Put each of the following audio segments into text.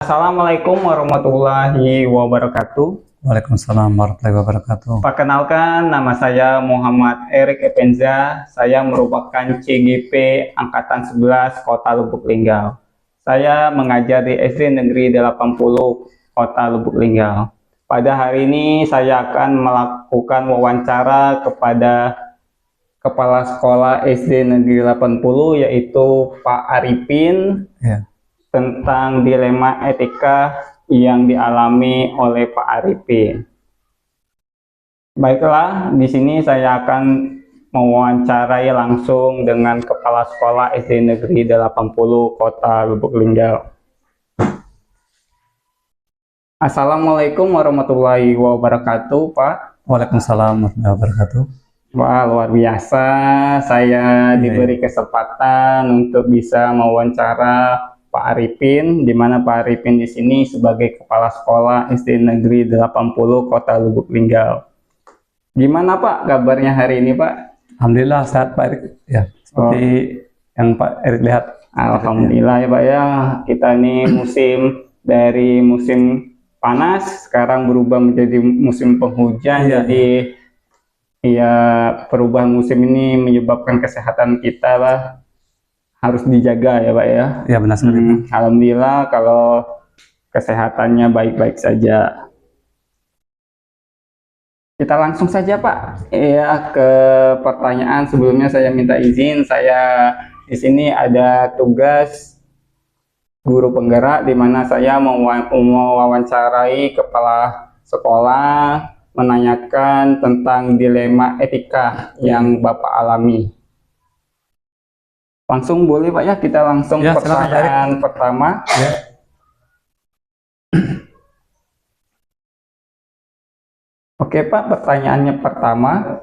Assalamualaikum warahmatullahi wabarakatuh. Waalaikumsalam warahmatullahi wabarakatuh. Perkenalkan, nama saya Muhammad Erik Epenza. Saya merupakan CGP Angkatan 11 Kota Lubuk Linggau. Saya mengajar di SD Negeri 80 Kota Lubuk Linggau. Pada hari ini saya akan melakukan wawancara kepada Kepala Sekolah SD Negeri 80, yaitu Pak Arifin, tentang dilema etika yang dialami oleh Pak Arifin. Baiklah, di sini saya akan mewawancarai langsung dengan Kepala Sekolah SD Negeri 80 Kota Lubuk Linggau. Assalamualaikum warahmatullahi wabarakatuh, Pak. Waalaikumsalam warahmatullahi wabarakatuh. Wah, luar biasa. Saya diberi kesempatan untuk bisa mewawancara Pak Arifin, di mana Pak Arifin di sini sebagai Kepala Sekolah SD Negeri 80 Kota Lubuk Linggau. Gimana Pak kabarnya hari ini, Pak? Alhamdulillah sehat Pak Erik. Ya, seperti yang Pak Erik lihat. Alhamdulillah ya Pak ya. Kita ini dari musim panas sekarang berubah menjadi musim penghujan. Jadi ya, perubahan musim ini menyebabkan kesehatan kita lah harus dijaga ya Pak ya. Ya benar sekali. Alhamdulillah kalau kesehatannya baik-baik saja. Kita langsung saja Pak ya ke pertanyaan. Sebelumnya saya minta izin, saya di sini ada tugas guru penggerak di mana saya mau mewawancarai kepala sekolah, menanyakan tentang dilema etika yang Bapak alami. Langsung boleh Pak ya, kita langsung pertanyaan pertama. Oke Pak, pertanyaannya pertama,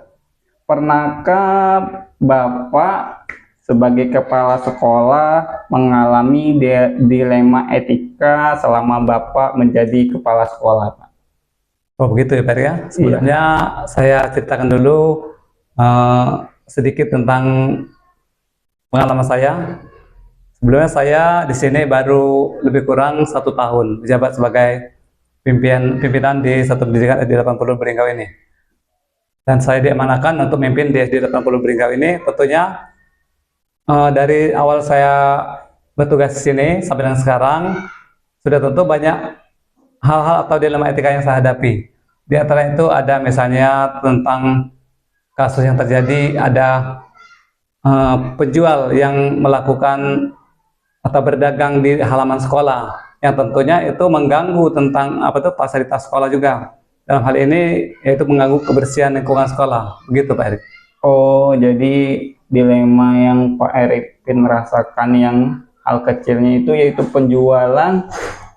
pernahkah Bapak sebagai kepala sekolah mengalami dilema etika selama Bapak menjadi kepala sekolah, Pak? Oh begitu ya Pak ya. Sebelumnya saya ceritakan dulu sedikit tentang pengalaman saya. Sebelumnya saya di sini baru lebih kurang 1 tahun menjabat sebagai pimpinan di satu pendidikan SD 80 Beringau ini. Dan saya diamanakan untuk memimpin di SD 80 Beringau ini. Tentunya dari awal saya bertugas di sini sampai dengan sekarang sudah tentu banyak hal-hal atau dilema etika yang saya hadapi. Di antara itu ada misalnya tentang kasus yang terjadi, ada penjual yang melakukan atau berdagang di halaman sekolah, yang tentunya itu mengganggu tentang fasilitas sekolah juga. Dalam hal ini yaitu mengganggu kebersihan lingkungan sekolah. Begitu Pak Erik. Oh, jadi dilema yang Pak Arifin merasakan yang hal kecilnya itu yaitu penjualan,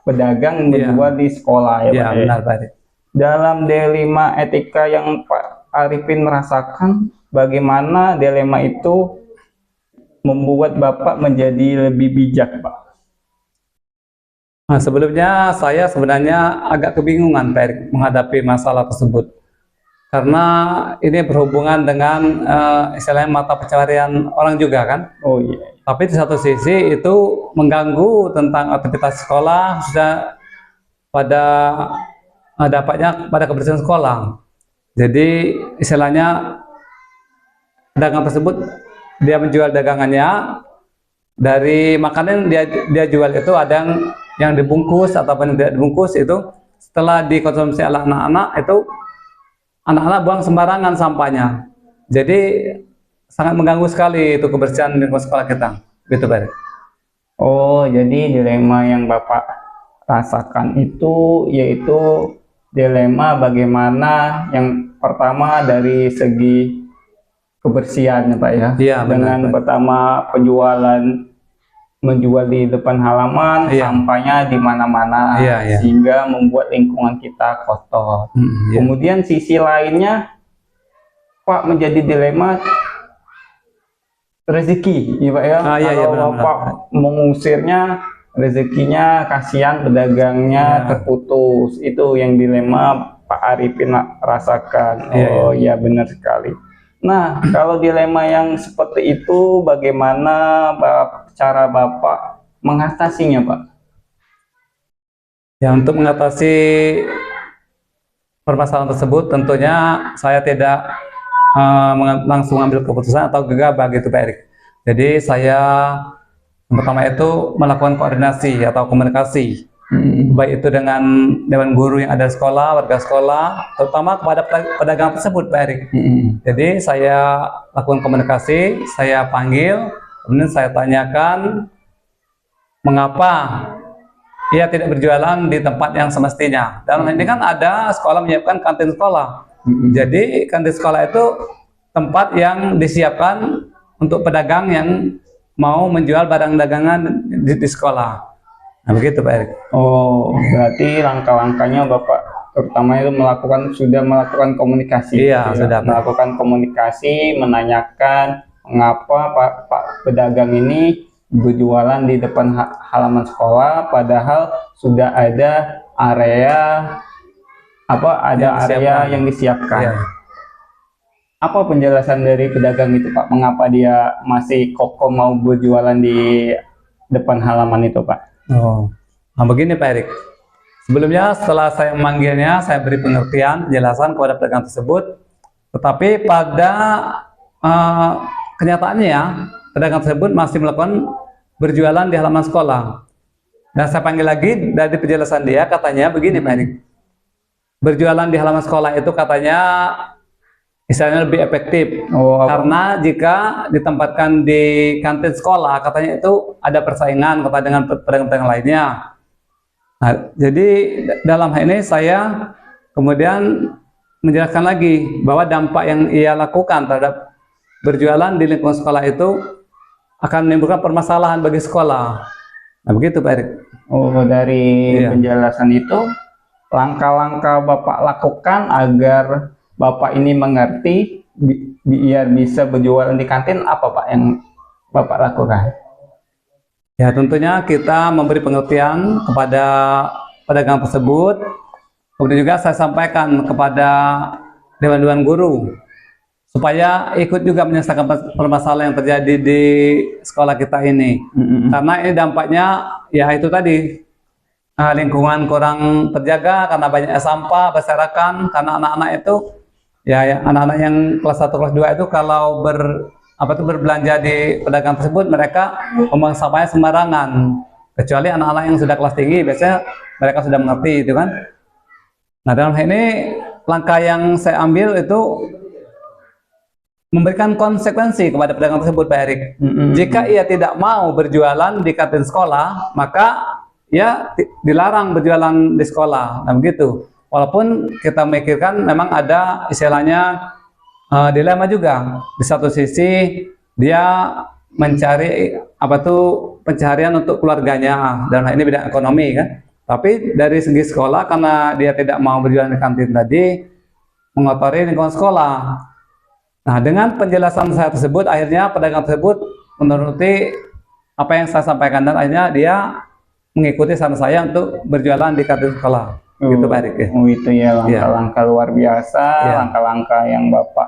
pedagang menjual di sekolah ya Pak. Iya, benar Pak Erik. Dalam dilema etika yang Pak Arifin merasakan, bagaimana dilema itu membuat Bapak menjadi lebih bijak, Pak? Nah, sebelumnya saya sebenarnya agak kebingungan Pak Erik menghadapi masalah tersebut. Karena ini berhubungan dengan istilahnya mata pencaharian orang juga kan. Oh iya. Tapi di satu sisi itu mengganggu tentang aktivitas sekolah, sudah pada dampaknya pada kebersihan sekolah. Jadi istilahnya dagang tersebut dia menjual dagangannya, dari makanan dia jual itu ada yang dibungkus ataupun tidak dibungkus, itu setelah dikonsumsi oleh anak-anak itu anak-anak buang sembarangan sampahnya. Jadi sangat mengganggu sekali itu kebersihan lingkungan sekolah kita. Gitu Pak. Oh, jadi dilema yang Bapak rasakan itu yaitu dilema bagaimana yang pertama dari segi kebersihan Pak ya. Iya, dengan benar, pertama menjual di depan halaman, sampahnya di mana-mana, sehingga membuat lingkungan kita kotor. Kemudian sisi lainnya Pak menjadi dilema rezeki ya Pak ya. Kalau Bapak mengusirnya, rezekinya kasihan, pedagangnya terputus. Itu yang dilema Pak Arifin rasakan. Oh iya, benar sekali. Nah, kalau dilema yang seperti itu, bagaimana cara Bapak mengatasinya, Pak? Ya, untuk mengatasi permasalahan tersebut tentunya saya tidak langsung ambil keputusan atau gegabah gitu Pak Erik. Jadi saya yang pertama itu melakukan koordinasi atau komunikasi, baik itu dengan dewan guru yang ada di sekolah, warga sekolah, terutama kepada pedagang tersebut Pak Erik. Jadi saya lakukan komunikasi, saya panggil, kemudian saya tanyakan mengapa ia tidak berjualan di tempat yang semestinya. Dan ini kan ada sekolah menyiapkan kantin sekolah. Jadi kantin sekolah itu tempat yang disiapkan untuk pedagang yang mau menjual barang dagangan di sekolah. Nah, begitu Pak Erik. Oh, berarti langkah-langkahnya Bapak terutama itu sudah melakukan komunikasi. Iya, gitu ya? sudah Melakukan komunikasi, menanyakan mengapa Pak pedagang ini berjualan di depan halaman sekolah, padahal sudah ada area yang disiapkan. Iya. Apa penjelasan dari pedagang itu Pak? Mengapa dia masih kokoh mau berjualan di depan halaman itu Pak? Oh, nah begini Pak Erik. Sebelumnya setelah saya memanggilnya, saya beri pengertian, penjelasan kepada pedagang tersebut. Tetapi pada kenyataannya ya, pedagang tersebut masih melakukan berjualan di halaman sekolah. Dan saya panggil lagi dari penjelasan dia, katanya begini Pak Erik. Berjualan di halaman sekolah itu katanya istilahnya lebih efektif. Karena jika ditempatkan di kantin sekolah, katanya itu ada persaingan dengan pedagang-pedagang lainnya. Nah, jadi dalam hal ini saya kemudian menjelaskan lagi bahwa dampak yang ia lakukan terhadap berjualan di lingkungan sekolah itu akan menimbulkan permasalahan bagi sekolah. Nah, begitu Pak Erik. Oh, dari penjelasan itu, langkah-langkah Bapak lakukan agar Bapak ini mengerti biar bisa berjualan di kantin, apa Pak yang Bapak lakukan? Ya, tentunya kita memberi pengertian kepada pedagang tersebut. Kemudian juga saya sampaikan kepada dewan-dewan guru supaya ikut juga menyelesaikan permasalahan yang terjadi di sekolah kita ini. Karena ini dampaknya ya itu tadi, lingkungan kurang terjaga karena banyaknya sampah berserakan, karena anak-anak itu ya anak-anak yang kelas 1 kelas 2 itu kalau berbelanja di pedagang tersebut mereka membuang sampahnya sembarangan, kecuali anak-anak yang sudah kelas tinggi biasanya mereka sudah mengerti itu kan. Nah, dalam hal ini langkah yang saya ambil itu memberikan konsekuensi kepada pedagang tersebut Pak Erik. Jika ia tidak mau berjualan di kantin sekolah, maka ia dilarang berjualan di sekolah. Nah, begitu. Walaupun kita memikirkan memang ada istilahnya dilema juga. Di satu sisi dia mencari pencaharian untuk keluarganya, dan ini bidang ekonomi kan. Tapi dari segi sekolah, karena dia tidak mau berjualan di kantin tadi, mengotori lingkungan sekolah. Nah, dengan penjelasan saya tersebut, akhirnya pedagang tersebut menuruti apa yang saya sampaikan, dan akhirnya dia mengikuti saran saya untuk berjualan di kantin sekolah. Gitu Pak Erik. Itu ya langkah-langkah luar biasa, langkah-langkah yang Bapak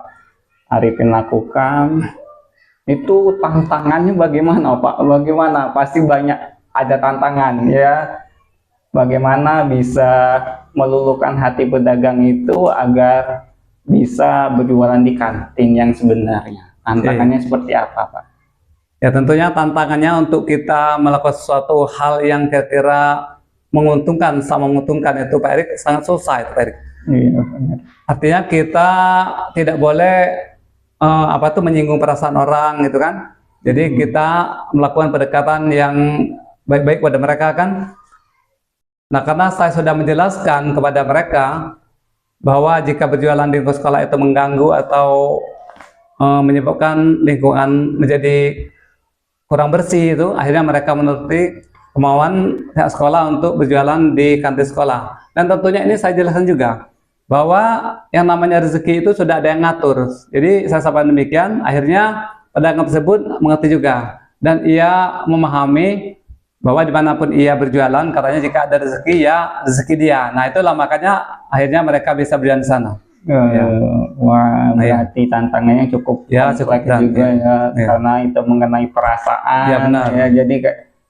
Arifin lakukan. Itu tantangannya bagaimana Pak? Bagaimana? Pasti banyak ada tantangan ya. Bagaimana bisa meluluhkan hati pedagang itu agar bisa berjualan di kantin yang sebenarnya? Tantangannya seperti apa Pak? Ya, tentunya tantangannya untuk kita melakukan sesuatu hal yang kira-kira menguntungkan itu Pak Erik, sangat susah itu Pak Erik. Iya, benar. Artinya kita tidak boleh menyinggung perasaan orang gitu kan. Jadi kita melakukan pendekatan yang baik-baik pada mereka kan. Nah, karena saya sudah menjelaskan kepada mereka bahwa jika berjualan di lingkungan sekolah itu mengganggu atau menyebabkan lingkungan menjadi kurang bersih, itu akhirnya mereka menuruti kemauan pihak sekolah untuk berjualan di kantin sekolah. Dan tentunya ini saya jelaskan juga bahwa yang namanya rezeki itu sudah ada yang ngatur. Jadi saya sampaikan demikian, akhirnya pedagang tersebut mengerti juga, dan ia memahami bahwa dimanapun ia berjualan, katanya jika ada rezeki ya rezeki dia. Nah, itulah makanya akhirnya mereka bisa berjualan di sana. Wah, berarti tantangannya cukup kompleks juga ya, karena itu mengenai perasaan. Ya, benar. Ya,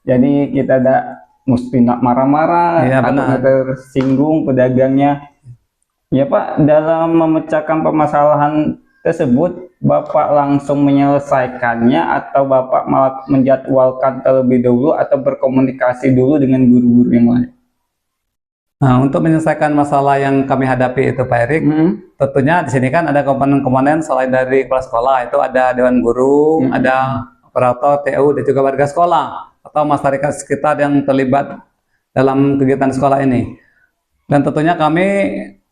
jadi kita mesti nak marah-marah Iya, atau benar. tersinggung pedagangnya. Ya Pak, dalam memecahkan permasalahan tersebut, Bapak langsung menyelesaikannya atau Bapak malah menjadwalkan terlebih dahulu atau berkomunikasi dulu dengan guru-guru yang lain? Nah, untuk menyelesaikan masalah yang kami hadapi itu Pak Erik, tentunya di sini kan ada komponen-komponen selain dari kepala sekolah, itu ada dewan guru, ada operator TU, dan juga warga sekolah atau masyarakat sekitar yang terlibat dalam kegiatan sekolah ini. Dan tentunya kami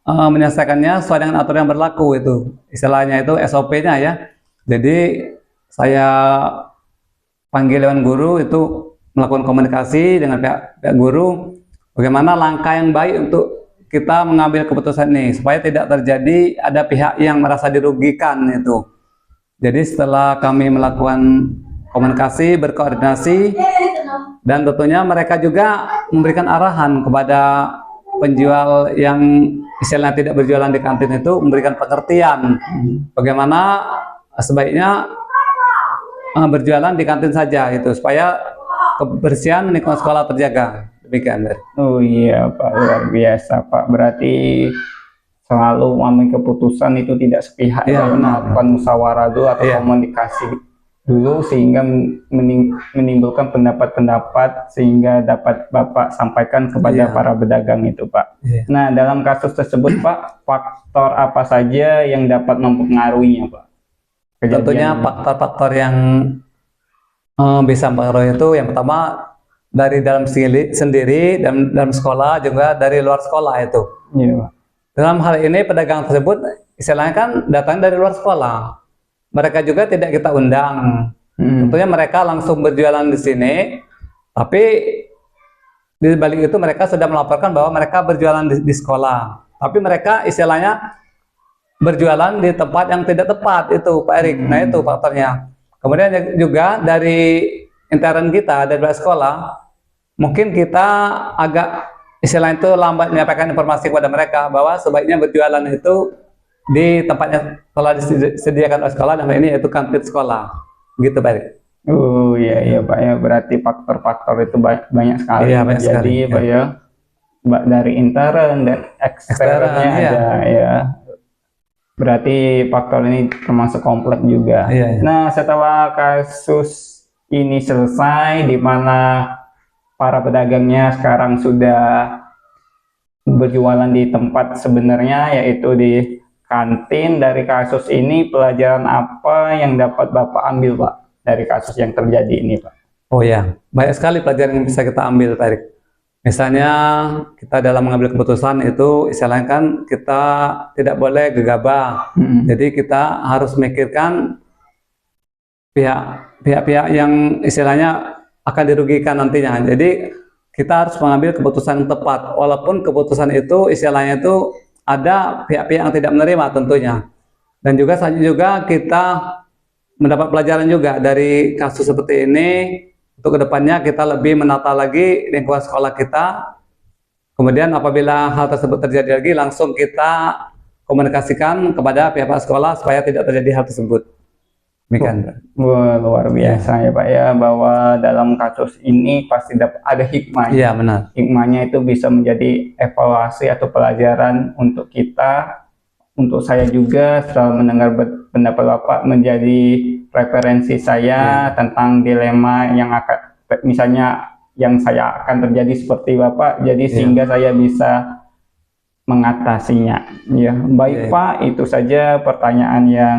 menyelesaikannya sesuai dengan aturan yang berlaku, itu istilahnya itu SOP-nya ya. Jadi saya panggil dewan guru itu melakukan komunikasi dengan pihak guru, bagaimana langkah yang baik untuk kita mengambil keputusan ini supaya tidak terjadi ada pihak yang merasa dirugikan itu. Jadi setelah kami melakukan komunikasi, berkoordinasi, dan tentunya mereka juga memberikan arahan kepada penjual yang istilahnya tidak berjualan di kantin itu, memberikan pengertian bagaimana sebaiknya berjualan di kantin saja itu supaya kebersihan lingkungan sekolah terjaga. Demikian. Oh iya Pak, luar biasa Pak. Berarti selalu mengambil keputusan itu tidak sepihak, Iya, ya, benar. melakukan musyawarah dulu atau Iya. komunikasi dulu sehingga menimbulkan pendapat-pendapat sehingga dapat Bapak sampaikan kepada Iya. para pedagang itu Pak. Iya. Nah, dalam kasus tersebut Pak, faktor apa saja yang dapat mempengaruhinya Pak? Tentunya faktor-faktor yang bisa mempengaruhi itu yang pertama dari dalam sendiri dan dalam sekolah, juga dari luar sekolah itu. Iya, Pak. Dalam hal ini pedagang tersebut istilahnya kan datang dari luar sekolah. Mereka juga tidak kita undang. Tentunya mereka langsung berjualan di sini, tapi di balik itu mereka sudah melaporkan bahwa mereka berjualan di sekolah. Tapi mereka istilahnya berjualan di tempat yang tidak tepat itu Pak Erik. Nah itu faktornya. Kemudian juga dari intern kita dari sekolah, mungkin kita agak istilahnya itu lambat menyampaikan informasi kepada mereka bahwa sebaiknya berjualan itu di tempatnya telah disediakan oleh sekolah, dan ini yaitu kantin sekolah, gitu Pak Erik. Oh iya iya Pak ya, berarti faktor-faktor itu banyak sekali. Iya, banyak Jadi sekali, Pak ya, dari intern dan eksternnya iya. ada ya. Berarti faktor ini termasuk kompleks juga. Iya, iya. Nah, setelah kasus ini selesai, di mana para pedagangnya sekarang sudah berjualan di tempat sebenarnya, yaitu di kantin, dari kasus ini pelajaran apa yang dapat Bapak ambil Pak dari kasus yang terjadi ini Pak? Oh ya, banyak sekali pelajaran yang bisa kita ambil Pak Erik. Misalnya kita dalam mengambil keputusan itu istilahnya kan kita tidak boleh gegabah. Jadi kita harus memikirkan pihak-pihak yang istilahnya akan dirugikan nantinya. Jadi kita harus mengambil keputusan yang tepat, walaupun keputusan itu istilahnya itu ada pihak-pihak yang tidak menerima tentunya. Dan juga selanjutnya juga kita mendapat pelajaran juga dari kasus seperti ini. Untuk kedepannya kita lebih menata lagi lingkungan sekolah kita. Kemudian apabila hal tersebut terjadi lagi, langsung kita komunikasikan kepada pihak sekolah supaya tidak terjadi hal tersebut. Demikian. Wah, luar biasa ya Pak ya, bahwa dalam kasus ini pasti ada hikmahnya. Iya benar. Hikmahnya itu bisa menjadi evaluasi atau pelajaran untuk kita, untuk saya juga setelah mendengar pendapat Bapak menjadi referensi saya tentang dilema yang akan misalnya yang saya akan terjadi seperti Bapak, jadi sehingga saya bisa mengatasinya. Ya, baik Pak, itu saja pertanyaan yang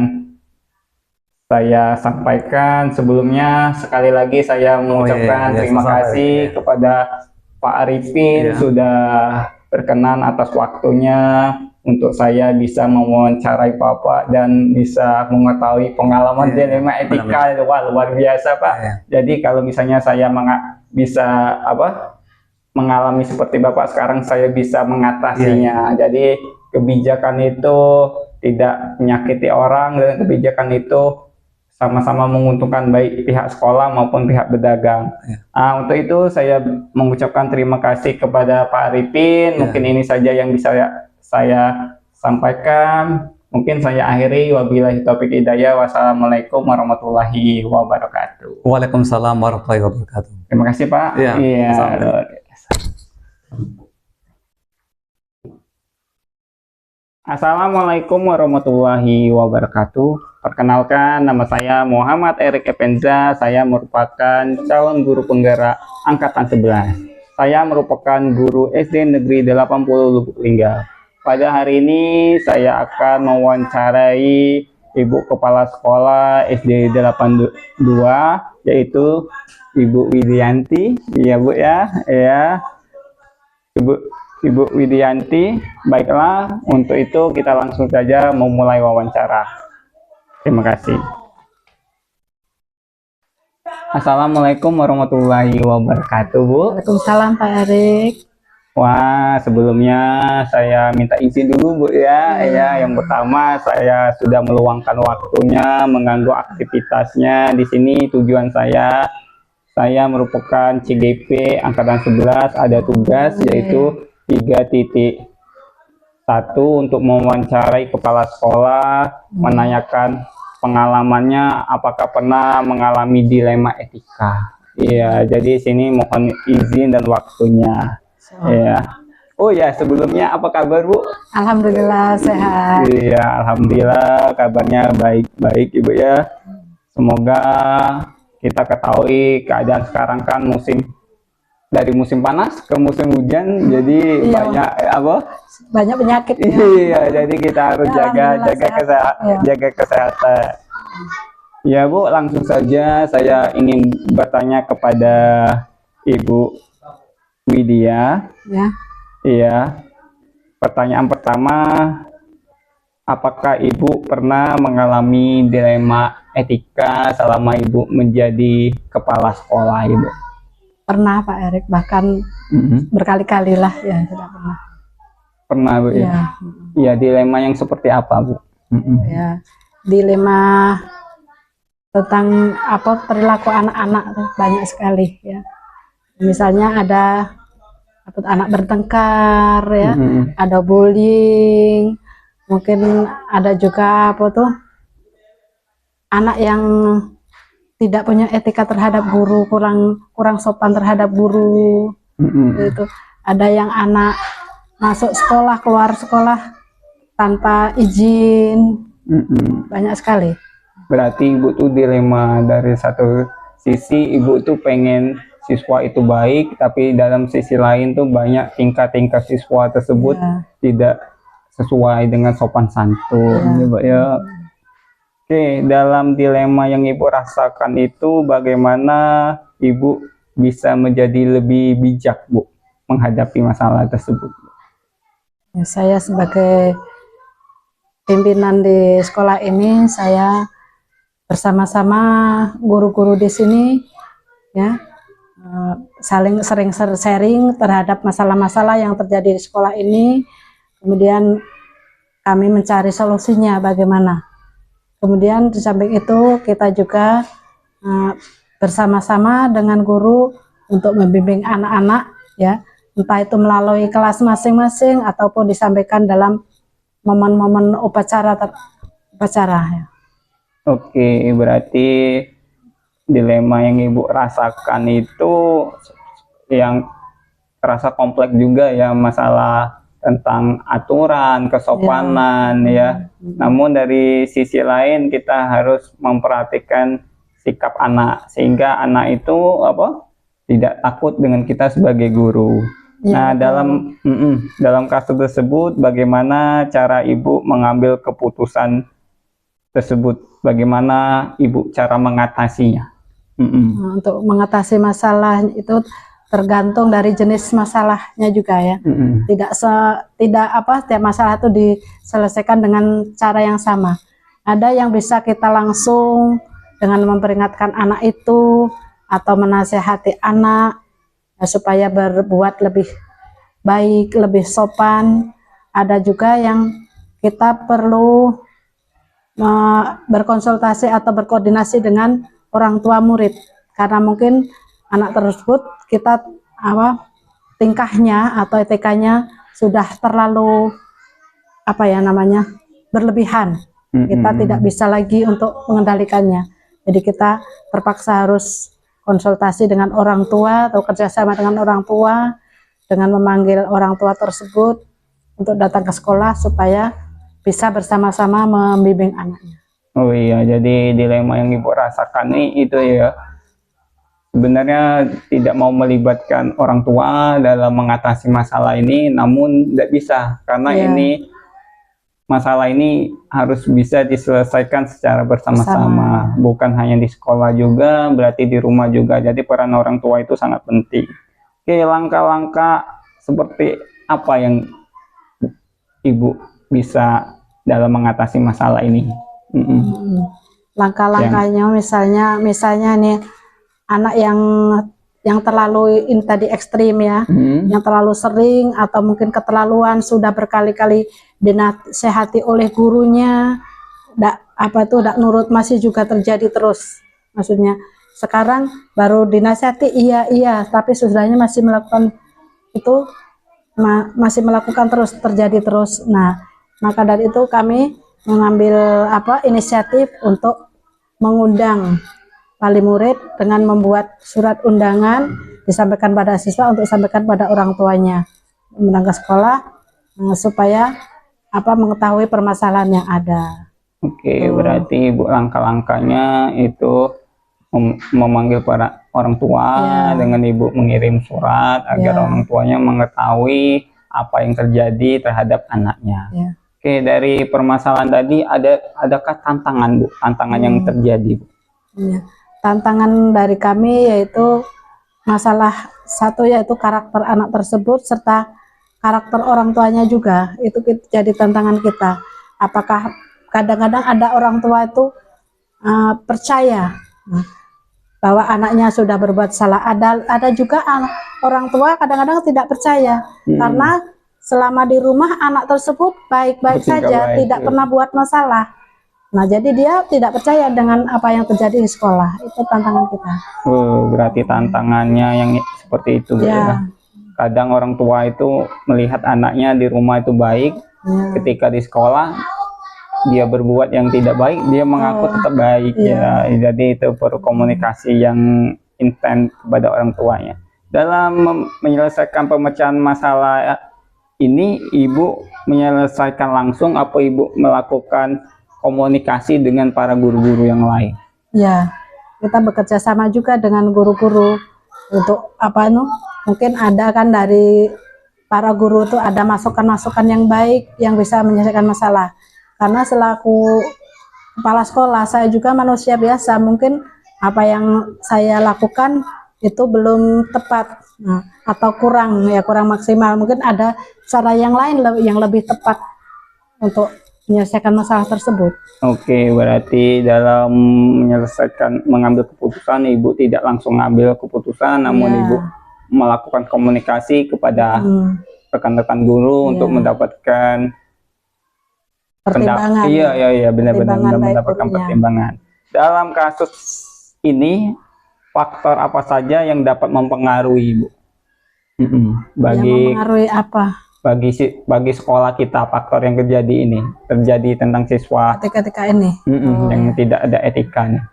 saya sampaikan. Sebelumnya sekali lagi saya mengucapkan terima kasih kepada Pak Arifin sudah berkenan atas waktunya untuk saya bisa mewawancarai Bapak dan bisa mengetahui pengalaman dilema etika. Wah, luar biasa Pak. Jadi kalau misalnya saya bisa mengalami seperti Bapak sekarang, saya bisa mengatasinya. Jadi kebijakan itu tidak menyakiti orang, dan kebijakan itu sama-sama menguntungkan baik pihak sekolah maupun pihak pedagang. Untuk itu saya mengucapkan terima kasih kepada Pak Arifin. Mungkin ini saja yang bisa saya sampaikan. Mungkin saya akhiri. Wabillahi taufiq hidayah. Wassalamualaikum warahmatullahi wabarakatuh. Waalaikumsalam warahmatullahi wabarakatuh. Terima kasih Pak. Iya. Assalamualaikum warahmatullahi wabarakatuh. Perkenalkan, nama saya Muhammad Erik Epenza. Saya merupakan calon guru penggerak angkatan 11. Saya merupakan guru SD Negeri 80 Lubuk Linggau. Pada hari ini saya akan mewawancarai Ibu Kepala Sekolah SD 82, yaitu Ibu Widianti. Iya Bu ya, ya. Ibu Widianti. Baiklah, untuk itu kita langsung saja memulai wawancara. Terima kasih. Assalamualaikum warahmatullahi wabarakatuh, Bu. Waalaikumsalam Pak Erik. Wah, sebelumnya saya minta izin dulu Bu ya. Ya, yang pertama saya sudah meluangkan waktunya mengganggu aktivitasnya di sini. Tujuan saya merupakan CGP angkatan 11, ada tugas yaitu 3.1 untuk mewawancarai kepala sekolah, menanyakan pengalamannya apakah pernah mengalami dilema etika. Iya, jadi sini mohon izin dan waktunya. Ya. Oh ya, sebelumnya apa kabar Bu? Alhamdulillah sehat. Iya, alhamdulillah kabarnya baik-baik Ibu ya. Semoga kita ketahui keadaan sekarang kan dari musim panas ke musim hujan, jadi Iya. Banyak penyakit ya. Iya, jadi kita harus jaga kesehatan. Ya Bu, langsung saja saya ingin bertanya kepada Ibu Widya. Ya. Iya. Pertanyaan pertama, apakah Ibu pernah mengalami dilema etika selama Ibu menjadi kepala sekolah Ibu? Pernah Pak Erik, bahkan berkali-kali lah ya, tidak pernah. Pernah Bu ya? Ya. Iya, dilema yang seperti apa Bu? Ya. Dilema tentang perilaku anak-anak tuh banyak sekali ya. Misalnya ada anak bertengkar ya, ada bullying, mungkin ada juga anak yang tidak punya etika terhadap guru, kurang sopan terhadap guru. Gitu. Ada yang anak masuk sekolah, keluar sekolah tanpa izin. Banyak sekali. Berarti Ibu tuh dilema, dari satu sisi Ibu tuh pengen siswa itu baik, tapi dalam sisi lain tuh banyak tingkah-tingkah siswa tersebut tidak sesuai dengan sopan santun ya. Oke, dalam dilema yang Ibu rasakan itu bagaimana Ibu bisa menjadi lebih bijak Bu menghadapi masalah tersebut? Ya, saya sebagai pimpinan di sekolah ini, saya bersama-sama guru-guru di sini ya sering sharing terhadap masalah-masalah yang terjadi di sekolah ini, kemudian kami mencari solusinya bagaimana. Kemudian di samping itu kita juga bersama-sama dengan guru untuk membimbing anak-anak ya, entah itu melalui kelas masing-masing ataupun disampaikan dalam momen-momen upacara ya. Oke, berarti dilema yang Ibu rasakan itu yang terasa kompleks juga ya, masalah tentang aturan, kesopanan ya. Namun dari sisi lain kita harus memperhatikan sikap anak sehingga anak itu tidak takut dengan kita sebagai guru. Nah, dalam kasus tersebut bagaimana cara Ibu mengambil keputusan tersebut? Bagaimana Ibu cara mengatasinya? Untuk mengatasi masalah itu tergantung dari jenis masalahnya juga ya. Setiap masalah itu diselesaikan dengan cara yang sama. Ada yang bisa kita langsung dengan memperingatkan anak itu atau menasehati anak ya, supaya berbuat lebih baik, lebih sopan. Ada juga yang kita perlu berkonsultasi atau berkoordinasi dengan orang tua murid, karena mungkin anak tersebut kita tingkahnya atau etikanya sudah terlalu berlebihan. Kita tidak bisa lagi untuk mengendalikannya. Jadi kita terpaksa harus konsultasi dengan orang tua atau kerjasama dengan orang tua dengan memanggil orang tua tersebut untuk datang ke sekolah supaya bisa bersama-sama membimbing anaknya. Oh iya, jadi dilema yang Ibu rasakan nih itu ya, sebenarnya tidak mau melibatkan orang tua dalam mengatasi masalah ini, namun tidak bisa karena Iya. ini masalah ini harus bisa diselesaikan secara bersama-sama, bukan hanya di sekolah juga, berarti di rumah juga. Jadi peran orang tua itu sangat penting. Oke, langkah-langkah seperti apa yang Ibu bisa dalam mengatasi masalah ini? Langkah-langkahnya misalnya nih anak yang terlalu ini tadi ekstrim ya, yang terlalu sering atau mungkin keterlaluan, sudah berkali-kali dinasehati oleh gurunya, ndak nurut, masih juga terjadi terus. Maksudnya sekarang baru dinasehati iya, tapi sesudahnya masih melakukan itu, masih melakukan terus, terjadi terus. Nah, maka dari itu kami mengambil inisiatif untuk mengundang wali murid dengan membuat surat undangan disampaikan pada siswa untuk disampaikan pada orang tuanya, undang ke sekolah supaya mengetahui permasalahan yang ada. Oke, berarti Ibu langkah-langkahnya itu memanggil para orang tua dengan Ibu mengirim surat agar orang tuanya mengetahui apa yang terjadi terhadap anaknya. Oke, dari permasalahan tadi adakah tantangan Bu? Tantangan yang terjadi Bu? Tantangan dari kami yaitu masalah satu, yaitu karakter anak tersebut serta karakter orang tuanya juga, itu jadi tantangan kita. Apakah kadang-kadang ada orang tua itu percaya bahwa anaknya sudah berbuat salah, ada juga orang tua kadang-kadang tidak percaya karena selama di rumah anak tersebut baik-baik saja, tidak pernah buat masalah. Nah, jadi dia tidak percaya dengan apa yang terjadi di sekolah. Itu tantangan kita. Berarti tantangannya yang seperti itu ya. Kadang orang tua itu melihat anaknya di rumah itu baik, ketika di sekolah dia berbuat yang tidak baik, dia mengaku tetap baik ya. Jadi itu perlu komunikasi yang intens kepada orang tuanya. Dalam menyelesaikan pemecahan masalah ini, Ibu menyelesaikan langsung apa Ibu melakukan komunikasi dengan para guru-guru yang lain? Ya, kita bekerja sama juga dengan guru-guru untuk mungkin ada kan dari para guru itu ada masukan-masukan yang baik yang bisa menyelesaikan masalah. Karena selaku kepala sekolah, saya juga manusia biasa, mungkin apa yang saya lakukan itu belum tepat atau kurang maksimal. Mungkin ada cara yang lain yang lebih tepat untuk menyelesaikan masalah tersebut. Oke, berarti dalam mengambil keputusan, Ibu tidak langsung mengambil keputusan, namun Ibu melakukan komunikasi kepada rekan-rekan guru untuk mendapatkan pertimbangan. Iya, benar-benar mendapatkan pertimbangan. Dalam kasus ini, faktor apa saja yang dapat mempengaruhi Ibu? Yang mempengaruhi apa? Bagi sekolah kita, faktor yang terjadi tentang siswa etika ini yang tidak ada etikanya.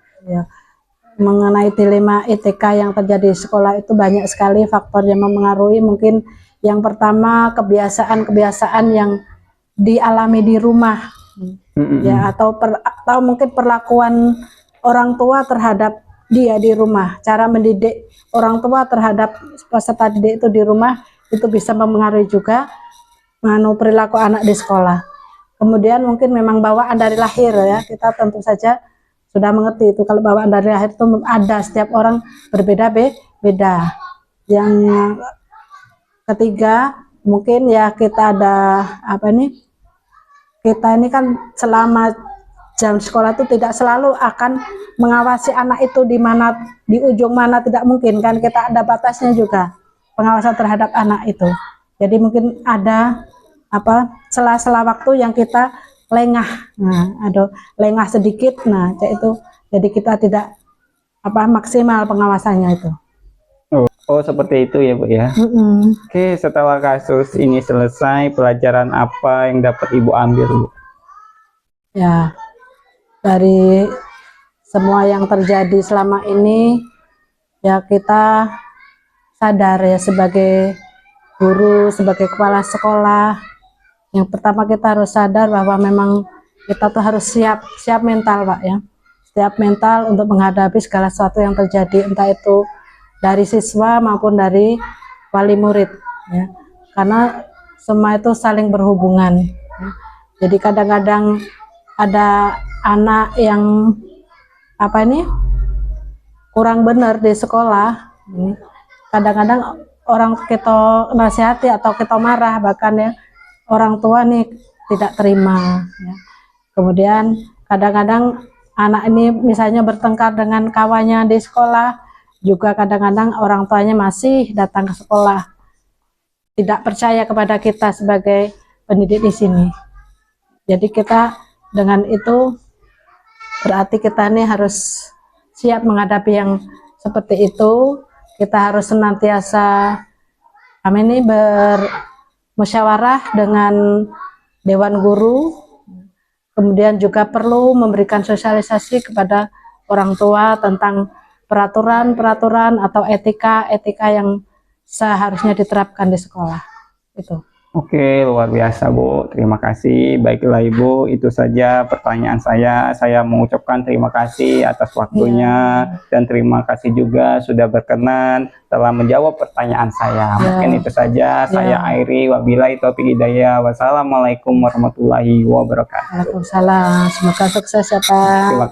Mengenai dilema etika yang terjadi di sekolah itu banyak sekali faktor yang mempengaruhi. Mungkin yang pertama kebiasaan yang dialami di rumah, atau mungkin perlakuan orang tua terhadap dia di rumah, cara mendidik orang tua terhadap peserta didik itu di rumah, itu bisa mempengaruhi juga perilaku anak di sekolah. Kemudian mungkin memang bawaan dari lahir ya, kita tentu saja sudah mengerti itu kalau bawaan dari lahir itu ada, setiap orang berbeda-beda. Yang ketiga mungkin kita ada kita ini kan selama jam sekolah itu tidak selalu akan mengawasi anak itu di ujung mana, tidak mungkin kan, kita ada batasnya juga pengawasan terhadap anak itu. Jadi mungkin ada sela-sela waktu yang kita lengah, ada lengah sedikit, jadi kita tidak maksimal pengawasannya itu. Oh, seperti itu ya Bu ya. Oke, setelah kasus ini selesai, pelajaran apa yang dapat Ibu ambil Bu? Ya, dari semua yang terjadi selama ini ya kita sadar ya, sebagai guru, sebagai kepala sekolah, yang pertama kita harus sadar bahwa memang kita tuh harus siap mental, Pak, ya. Siap mental untuk menghadapi segala sesuatu yang terjadi, entah itu dari siswa maupun dari wali murid, ya. Karena semua itu saling berhubungan, ya. Jadi kadang-kadang ada anak yang kurang benar di sekolah, kadang-kadang orang kita nasihati atau kita marah, bahkan ya orang tua nih tidak terima, ya. Kemudian kadang-kadang anak ini misalnya bertengkar dengan kawannya di sekolah, juga kadang-kadang orang tuanya masih datang ke sekolah, tidak percaya kepada kita sebagai pendidik di sini. Jadi kita dengan itu berarti kita nih harus siap menghadapi yang seperti itu. Kita harus senantiasa bermusyawarah dengan dewan guru, kemudian juga perlu memberikan sosialisasi kepada orang tua tentang peraturan-peraturan atau etika yang seharusnya diterapkan di sekolah. Itu. Oke, luar biasa Bu, terima kasih. Baiklah Ibu, itu saja pertanyaan saya. Saya mengucapkan terima kasih atas waktunya, dan terima kasih juga sudah berkenan telah menjawab pertanyaan saya. Mungkin itu saja. Saya Airi, wabillahi taufiq hidayah. Wassalamualaikum warahmatullahi wabarakatuh. Waalaikumsalam. Semoga sukses ya Pak. Terima kasih.